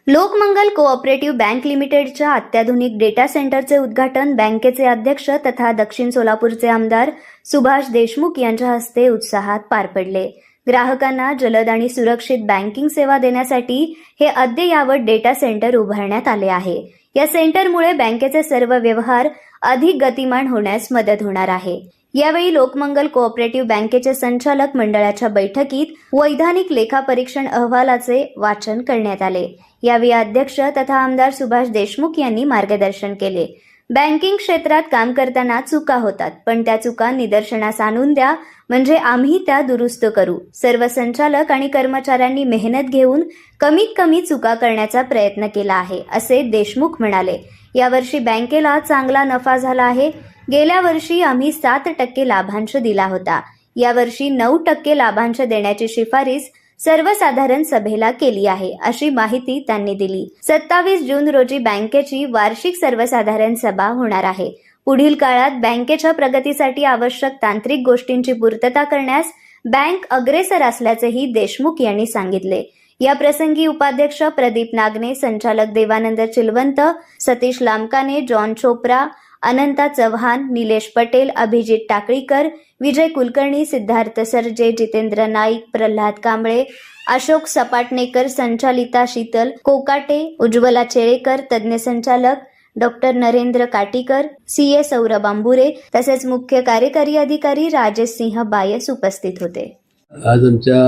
Lokmangal cooperative bank लिमिटेडच्या अत्याधुनिक data सेंटरचे उद्घाटन बँकेचे अध्यक्ष तथा दक्षिण सोलापूरचे आमदार सुभाष देशमुख यांच्या हस्ते उत्साहात पार पडले। ग्राहकांना जलद आणि सुरक्षित बँकिंग सेवा देण्यासाठी हे अद्ययावत डेटा सेंटर उभारण्यात आले आहे। या सेंटरमुळे बँकेचे सर्व व्यवहार अधिक गतिमान होण्यास मदत होणार आहे। यावेळी लोकमंगल कोऑपरेटिव्ह बँकेचे संचालक मंडळाच्या बैठकीत वैधानिक लेखापरीक्षण अहवालाचे वाचन करण्यात आले। यावेळी अध्यक्ष तथा आमदार सुभाष देशमुख यांनी मार्गदर्शन केले। बँकिंग क्षेत्रात काम करताना चुका होतात, पण त्या चुका निदर्शनास आणून द्या म्हणजे आम्ही त्या दुरुस्त करू। सर्व संचालक आणि कर्मचाऱ्यांनी मेहनत घेऊन कमीत कमी चुका करण्याचा प्रयत्न केला आहे, असे देशमुख म्हणाले। यावर्षी बँकेला चांगला नफा झाला आहे। गेल्या वर्षी आम्ही 7% लाभांश दिला होता। यावर्षी 9% लाभांश देण्याची शिफारस सर्वसाधारण सभेला केली आहे, अशी माहिती त्यांनी दिली। 27 जून रोजी बँकेची वार्षिक सर्वसाधारण सभा होणार आहे। पुढील काळात बँकेच्या प्रगतीसाठी आवश्यक तांत्रिक गोष्टींची पूर्तता करण्यास बँक अग्रेसर असल्याचेही देशमुख यांनी सांगितले। या प्रसंगी उपाध्यक्ष प्रदीप नागने, संचालक देवानंद चिलवंत, सतीश लामकाने, जॉन चोप्रा, अनंता चव्हाण, निलेश पटेल, अभिजित टाकळीकर, विजय कुलकर्णी, सिद्धार्थ सरजे, जितेंद्र नाईक, प्रल्हाद कांबळे, अशोक सपाटणेकर, संचालिता शीतल कोकाटे, उज्ज्वला चेळेकर, तज्ज्ञ संचालक डॉक्टर नरेंद्र काटीकर, सीए सौरभ अंबुरे तसेच मुख्य कार्यकारी अधिकारी राजेश सिंह बायस उपस्थित होते। आज आमच्या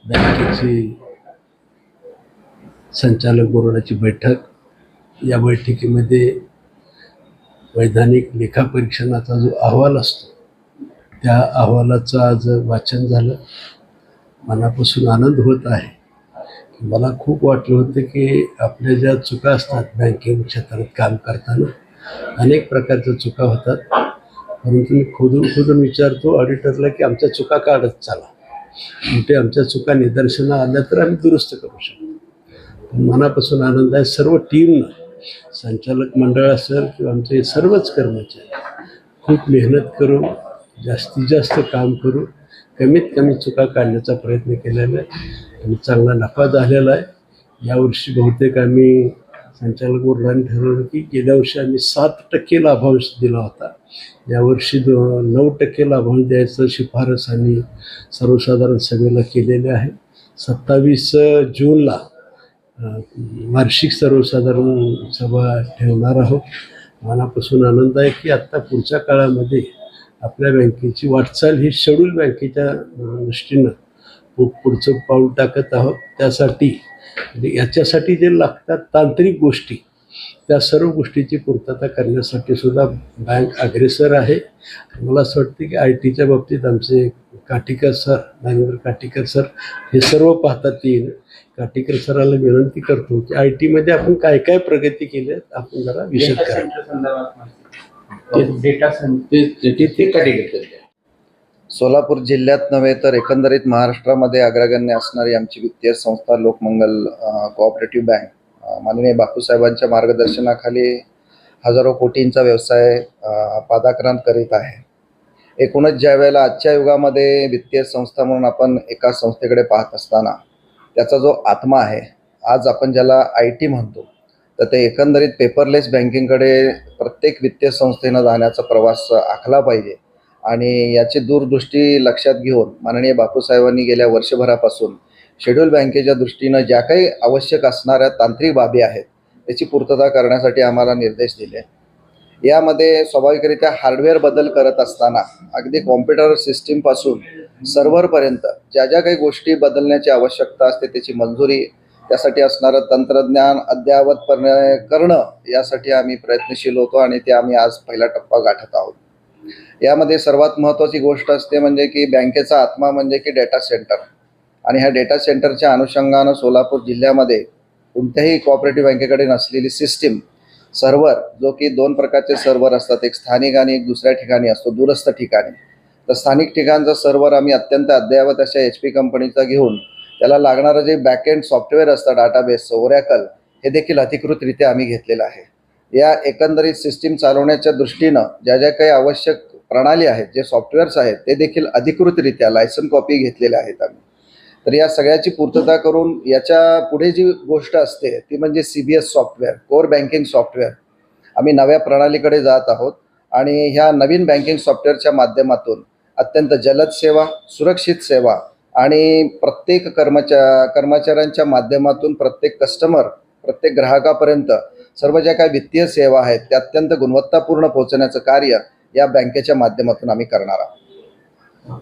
बँकेची संचालक बोर्डाची बैठक, या बैठकीमध्ये वैधानिक लेखापरीक्षणाचा जो अहवाल असतो त्या अहवालाचं आज वाचन झालं। मनापासून आनंद होत आहे। मला खूप वाटलं होतं की आपल्या ज्या चुका असतात बँकिंग क्षेत्रात काम करताना अनेक प्रकारच्या चुका होतात, परंतु मी खोदून विचारतो ऑडिटरला की आमच्या चुका काढत चला, कुठे आमच्या चुका निदर्शनास आल्या तर आम्ही दुरुस्त करू शकतो। मनापासून आनंद आहे। सर्व टीमनं, संचालक मंडळ असेल किंवा आमचे सर्वच कर्मचारी खूप मेहनत करून जास्तीत जास्त काम करून कमीत कमी चुका काढण्याचा प्रयत्न केलेला आहे आणि चांगला नफा झालेला आहे। यावर्षी बहुतेक आम्ही संचालक बोर्डाने ठरवलं की गेल्या वर्षी आम्ही 7% लाभांश दिला होता, यावर्षी 9% लाभांश द्यायचं शिफारस आम्ही सर्वसाधारण सभेला केलेली आहे। 27 जूनला वार्षिक सर्वसाधारण सभा ठेवणार आहोत। मनापासून आनंद आहे की आत्ता पुढच्या काळामध्ये आपल्या बँकेची वाटचाल ही शेड्यूल बँकेच्या दृष्टीनं पुढचं पाऊल टाकत आहोत। त्यासाठी याच्यासाठी जे लागतात तांत्रिक गोष्टी, त्या सर्व गोष्टीची पूर्तता करण्यासाठी सुद्धा बँक अग्रेसर आहे। मला असं वाटतं की IT च्या बाबतीत आमचे काटीकर सर, नरेंद्र काटीकर सर हे सर्व पाहतात येईल। काटीकर सराला विनंती करतो की IT मध्ये आपण काय काय प्रगती केली आपण जरा विशद करा। सोलापूर जिल्ह्यात नव्हे तर एकंदरीत महाराष्ट्रामध्ये अग्रगण्य असणारी आमची वित्तीय संस्था लोकमंगल कोऑपरेटिव्ह बँक माननीय बापूसाहेबांच्या मार्गदर्शनाखाली हजारो कोटींचा व्यवसाय पादाक्रांत करीत आहे। एकूणच ज्या वेळेला आजच्या युगामध्ये वित्तीय संस्था म्हणून आपण एका संस्थेकडे पाहत असताना त्याचा जो आत्मा आहे, आज आपण ज्याला IT म्हणतो, तर ते एकंदरीत पेपरलेस बँकिंगकडे प्रत्येक वित्तीय संस्थेनं जाण्याचा प्रवास आखला पाहिजे आणि याची दूरदृष्टी लक्षात घेऊन माननीय बापूसाहेबांनी गेल्या वर्षभरापासून शेड्यूल बँकेच्या दृष्टीनं ज्या काही आवश्यक असणाऱ्या तांत्रिक बाबी आहेत त्याची पूर्तता करण्यासाठी आम्हाला निर्देश दिले। यामध्ये स्वाभाविकरित्या हार्डवेअर बदल करत असताना अगदी कॉम्प्युटर सिस्टीमपासून सर्व्हरपर्यंत ज्या ज्या काही गोष्टी बदलण्याची आवश्यकता असते त्याची मंजुरी, त्यासाठी असणारं तंत्रज्ञान अद्ययावत करणं यासाठी आम्ही प्रयत्नशील होतो आणि ते आम्ही आज पहिला टप्पा गाठत आहोत। यामध्ये सर्वात महत्त्वाची गोष्ट असते म्हणजे की बँकेचा आत्मा म्हणजे की डेटा सेंटर, आणि ह्या डेटा सेंटरच्या अनुषंगानं सोलापूर जिल्ह्यामध्ये कोणत्याही कोऑपरेटिव्ह बँकेकडे नसलेली सिस्टीम सर्व्हर, जो की 2 प्रकारचे सर्व्हर असतात, एक स्थानिक आणि एक दुसऱ्या ठिकाणी असतो दूरस्थ ठिकाणी। तर स्थानिक ठिकाणचा सर्व्हर आम्ही अत्यंत अद्ययावत अशा HP कंपनीचा घेऊन त्याला लागणारं जे बॅकएंड सॉफ्टवेअर असतं डाटाबेस ओरॅकल, हे देखील अधिकृतरित्या आम्ही घेतलेलं आहे। या एकंदरीत सिस्टीम चालवण्याच्या दृष्टीनं ज्या ज्या काही आवश्यक प्रणाली आहेत, जे सॉफ्टवेअर्स आहेत, ते देखील अधिकृतरित्या लायसन कॉपी घेतलेल्या आहेत आम्ही। तर या सगळ्याची पूर्तता करून याच्या पुढे जी गोष्ट असते ती म्हणजे CBS software, core banking software. आम्ही नव्या प्रणालीकडे जात आहोत आणि ह्या नवीन बँकिंग सॉफ्टवेअरच्या माध्यमातून अत्यंत जलद सेवा, सुरक्षित सेवा आणि प्रत्येक कर्मचाऱ्यांच्या माध्यमातून प्रत्येक प्रत्येक ग्राहकापर्यंत सर्व ज्या काही वित्तीय सेवा आहेत त्या अत्यंत गुणवत्तापूर्ण पोहोचण्याचं कार्य या बँकेच्या माध्यमातून आम्ही करणार आहोत.